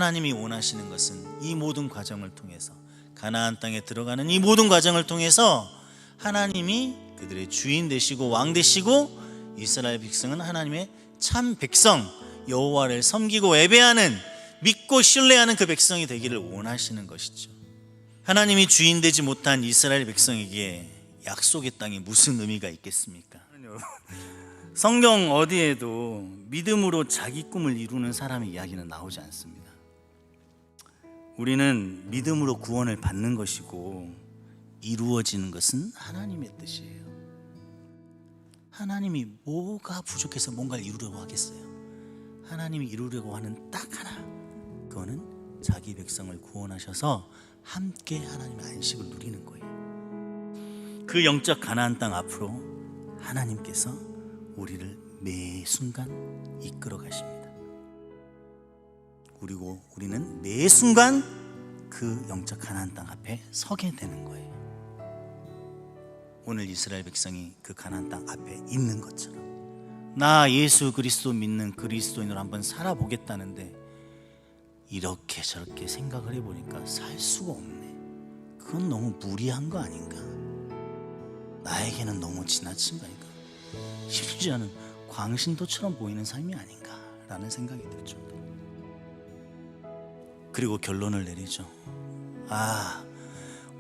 하나님이 원하시는 것은 이 모든 과정을 통해서, 가나안 땅에 들어가는 이 모든 과정을 통해서 하나님이 그들의 주인 되시고 왕 되시고 이스라엘 백성은 하나님의 참 백성, 여호와를 섬기고 예배하는, 믿고 신뢰하는 그 백성이 되기를 원하시는 것이죠. 하나님이 주인 되지 못한 이스라엘 백성에게 약속의 땅이 무슨 의미가 있겠습니까? 성경 어디에도 믿음으로 자기 꿈을 이루는 사람의 이야기는 나오지 않습니다. 우리는 믿음으로 구원을 받는 것이고 이루어지는 것은 하나님의 뜻이에요. 하나님이 뭐가 부족해서 뭔가를 이루려고 하겠어요? 하나님이 이루려고 하는 딱 하나, 그거는 자기 백성을 구원하셔서 함께 하나님의 안식을 누리는 거예요. 그 영적 가나안 땅 앞으로 하나님께서 우리를 매 순간 이끌어 가십니다. 그리고 우리는 매 순간 그 영적 가나안 땅 앞에 서게 되는 거예요. 오늘 이스라엘 백성이 그 가나안 땅 앞에 있는 것처럼, 나 예수 그리스도 믿는 그리스도인으로 한번 살아보겠다는데 이렇게 저렇게 생각을 해보니까 살 수가 없네. 그건 너무 무리한 거 아닌가? 나에게는 너무 지나친 거 아닌가? 심지어는 광신도처럼 보이는 삶이 아닌가? 라는 생각이 들죠. 그리고 결론을 내리죠.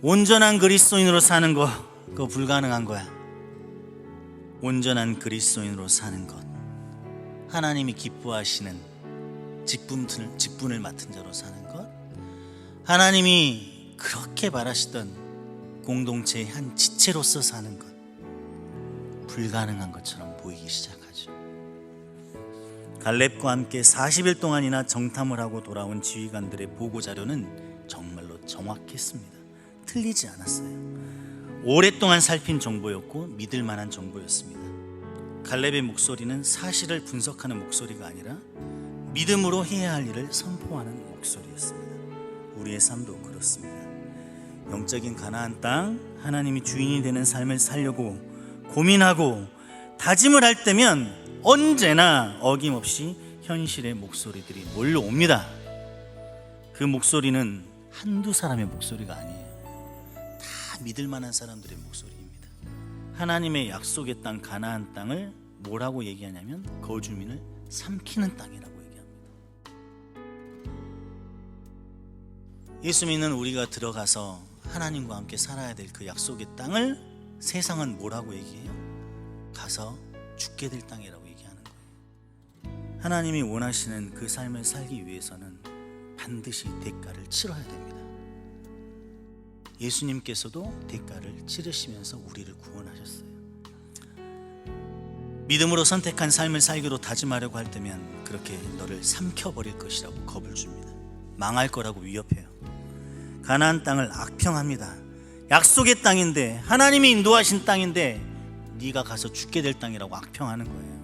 온전한 그리스도인으로 사는 거, 그거 불가능한 거야. 온전한 그리스도인으로 사는 것, 하나님이 기뻐하시는 직분을 맡은 자로 사는 것, 하나님이 그렇게 바라시던 공동체의 한 지체로서 사는 것, 불가능한 것처럼 보이기 시작하죠. 갈렙과 함께 40일 동안이나 정탐을 하고 돌아온 지휘관들의 보고 자료는 정말로 정확했습니다. 틀리지 않았어요. 오랫동안 살핀 정보였고 믿을 만한 정보였습니다. 갈렙의 목소리는 사실을 분석하는 목소리가 아니라 믿음으로 해야 할 일을 선포하는 목소리였습니다. 우리의 삶도 그렇습니다. 영적인 가나안 땅, 하나님이 주인이 되는 삶을 살려고 고민하고 다짐을 할 때면 언제나 어김없이 현실의 목소리들이 몰려옵니다. 그 목소리는 한두 사람의 목소리가 아니에요. 다 믿을 만한 사람들의 목소리입니다. 하나님의 약속의 땅 가나안 땅을 뭐라고 얘기하냐면 거주민을 삼키는 땅이라고 얘기합니다. 예수 믿는 우리가 들어가서 하나님과 함께 살아야 될 그 약속의 땅을 세상은 뭐라고 얘기해요? 가서 죽게 될 땅이라고 얘기하는 거예요. 하나님이 원하시는 그 삶을 살기 위해서는 반드시 대가를 치러야 됩니다. 예수님께서도 대가를 치르시면서 우리를 구원하셨어요. 믿음으로 선택한 삶을 살기로 다짐하려고 할 때면 그렇게 너를 삼켜버릴 것이라고 겁을 줍니다. 망할 거라고 위협해요. 가나안 땅을 악평합니다. 약속의 땅인데, 하나님이 인도하신 땅인데 네가 가서 죽게 될 땅이라고 악평하는 거예요.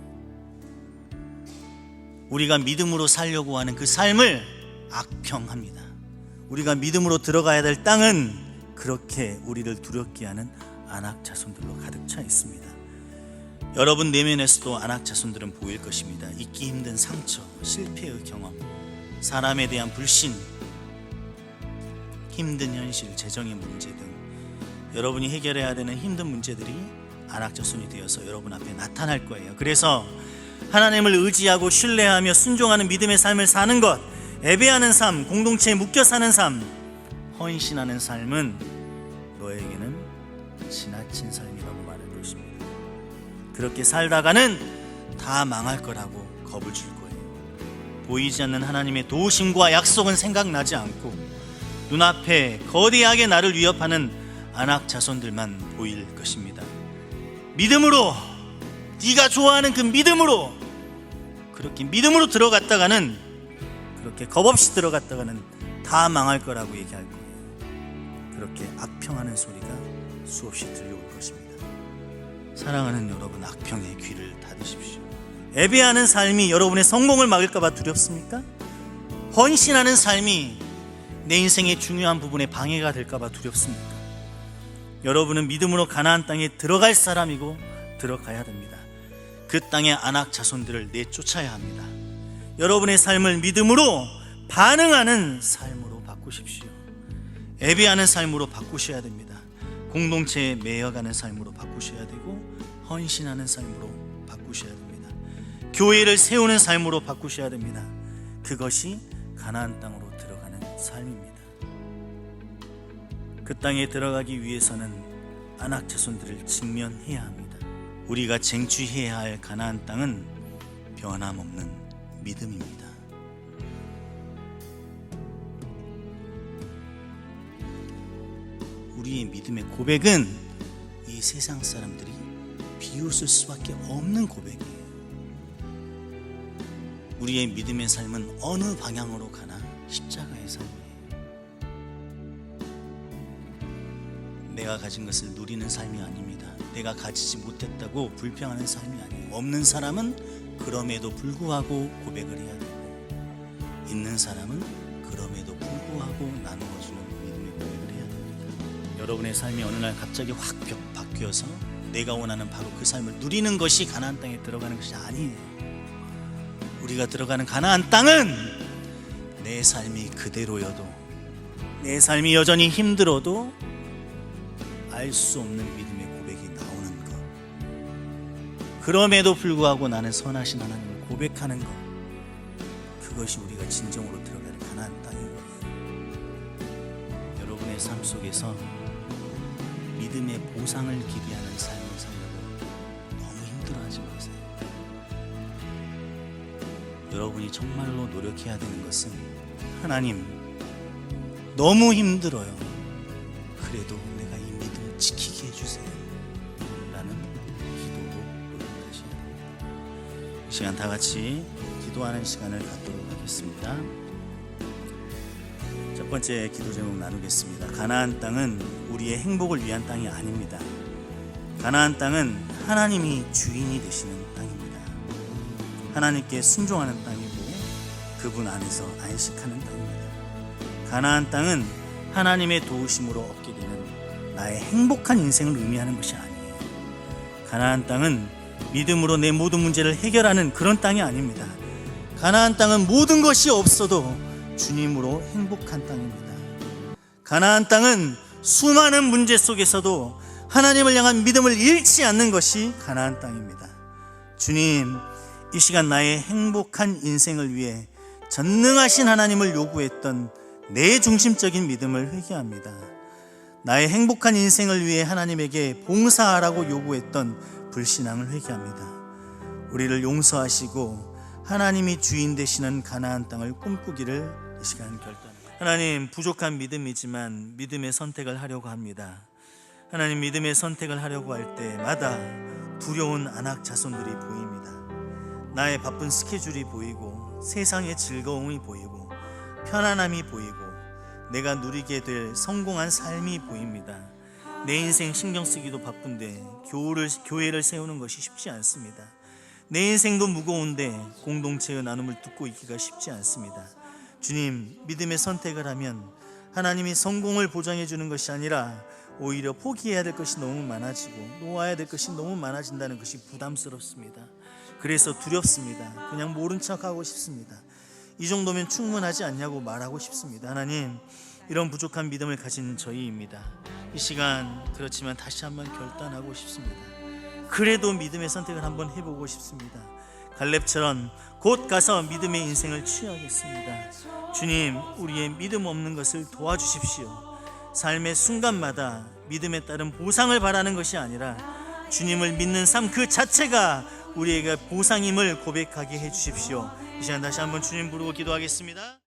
우리가 믿음으로 살려고 하는 그 삶을 악평합니다. 우리가 믿음으로 들어가야 될 땅은 그렇게 우리를 두렵게 하는 안악 자손들로 가득 차 있습니다. 여러분 내면에서도 안악 자손들은 보일 것입니다. 잊기 힘든 상처, 실패의 경험, 사람에 대한 불신, 힘든 현실, 재정의 문제 등 여러분이 해결해야 되는 힘든 문제들이 안악 자손이 되어서 여러분 앞에 나타날 거예요. 그래서 하나님을 의지하고 신뢰하며 순종하는 믿음의 삶을 사는 것, 예배하는 삶, 공동체에 묶여 사는 삶, 헌신하는 삶은 너에게는 지나친 삶이라고 말할 것입니다. 그렇게 살다가는 다 망할 거라고 겁을 줄 거예요. 보이지 않는 하나님의 도우심과 약속은 생각나지 않고 눈앞에 거대하게 나를 위협하는 안악 자손들만 보일 것입니다. 믿음으로, 네가 좋아하는 그 믿음으로, 그렇게 믿음으로 들어갔다가는, 그렇게 겁없이 들어갔다가는 다 망할 거라고 얘기할 거예요. 그렇게 악평하는 소리가 수없이 들려올 것입니다. 사랑하는 여러분, 악평의 귀를 닫으십시오. 예배하는 삶이 여러분의 성공을 막을까 봐 두렵습니까? 헌신하는 삶이 내 인생의 중요한 부분에 방해가 될까 봐 두렵습니까? 여러분은 믿음으로 가나안 땅에 들어갈 사람이고 들어가야 됩니다. 그 땅의 안악 자손들을 내쫓아야 합니다. 여러분의 삶을 믿음으로 반응하는 삶으로 바꾸십시오. 예배하는 삶으로 바꾸셔야 됩니다. 공동체에 매여가는 삶으로 바꾸셔야 되고, 헌신하는 삶으로 바꾸셔야 됩니다. 교회를 세우는 삶으로 바꾸셔야 됩니다. 그것이 가나안 땅으로 들어가는 삶입니다. 그 땅에 들어가기 위해서는 아낙 자손들을 직면해야 합니다. 우리가 쟁취해야 할 가나안 땅은 변함없는 믿음입니다. 우리의 믿음의 고백은 이 세상 사람들이 비웃을 수밖에 없는 고백이에요. 우리의 믿음의 삶은 어느 방향으로 가나 십자가의 삶이에요. 내가 가진 것을 누리는 삶이 아닙니다. 내가 가지지 못했다고 불평하는 삶이 아니에요. 없는 사람은 그럼에도 불구하고 고백을 해야 되고, 있는 사람은 그럼에도 불구하고 나누어주는 믿음의 고백을 해야 됩니다. 여러분의 삶이 어느 날 갑자기 확 바뀌어서 내가 원하는 바로 그 삶을 누리는 것이 가나안 땅에 들어가는 것이 아니에요. 우리가 들어가는 가나안 땅은 내 삶이 그대로여도, 내 삶이 여전히 힘들어도 알 수 없는 믿음의 고백이 나오는 것, 그럼에도 불구하고 나는 선하신 하나님을 고백하는 것, 그것이 우리가 진정으로 들어가는 가나안 땅인 거예요. 여러분의 삶 속에서 믿음의 보상을 기대하는 삶을 살려고 너무 힘들어하지 마세요. 여러분이 정말로 노력해야 되는 것은, 하나님 너무 힘들어요. 그래도 내가 이 믿음 지키게 해주세요 라는 기도로 노력하셔야 됩니다. 이 시간 다 같이 기도하는 시간을 갖도록 하겠습니다. 첫 번째 기도 제목 나누겠습니다. 가나안 땅은 우리의 행복을 위한 땅이 아닙니다. 가나안 땅은 하나님이 주인이 되시는 땅입니다. 하나님께 순종하는 땅이고, 그분 안에서 안식하는 땅입니다. 가나안 땅은 하나님의 도우심으로 얻게 되는 나의 행복한 인생을 의미하는 것이 아니에요. 가나안 땅은 믿음으로 내 모든 문제를 해결하는 그런 땅이 아닙니다. 가나안 땅은 모든 것이 없어도 주님으로 행복한 땅입니다. 가나안 땅은 수많은 문제 속에서도 하나님을 향한 믿음을 잃지 않는 것이 가나안 땅입니다. 주님, 이 시간 나의 행복한 인생을 위해 전능하신 하나님을 요구했던 내 중심적인 믿음을 회개합니다. 나의 행복한 인생을 위해 하나님에게 봉사하라고 요구했던 불신앙을 회개합니다. 우리를 용서하시고 하나님이 주인 되시는 가나안 땅을 꿈꾸기를 이 시간 결단합니다. 하나님, 부족한 믿음이지만 믿음의 선택을 하려고 합니다. 하나님, 믿음의 선택을 하려고 할 때마다 두려운 아낙 자손들이 보입니다. 나의 바쁜 스케줄이 보이고, 세상의 즐거움이 보이고, 편안함이 보이고, 내가 누리게 될 성공한 삶이 보입니다. 내 인생 신경 쓰기도 바쁜데 교회를 세우는 것이 쉽지 않습니다. 내 인생도 무거운데 공동체의 나눔을 듣고 있기가 쉽지 않습니다. 주님, 믿음의 선택을 하면 하나님이 성공을 보장해 주는 것이 아니라 오히려 포기해야 될 것이 너무 많아지고 놓아야 될 것이 너무 많아진다는 것이 부담스럽습니다. 그래서 두렵습니다. 그냥 모른 척하고 싶습니다. 이 정도면 충분하지 않냐고 말하고 싶습니다. 하나님, 이런 부족한 믿음을 가진 저희입니다. 이 시간 그렇지만 다시 한번 결단하고 싶습니다. 그래도 믿음의 선택을 한번 해보고 싶습니다. 갈렙처럼 곧 가서 믿음의 인생을 취하겠습니다. 주님, 우리의 믿음 없는 것을 도와주십시오. 삶의 순간마다 믿음에 따른 보상을 바라는 것이 아니라 주님을 믿는 삶 그 자체가 우리에게 보상임을 고백하게 해주십시오. 이 시간 다시 한번 주님 부르고 기도하겠습니다.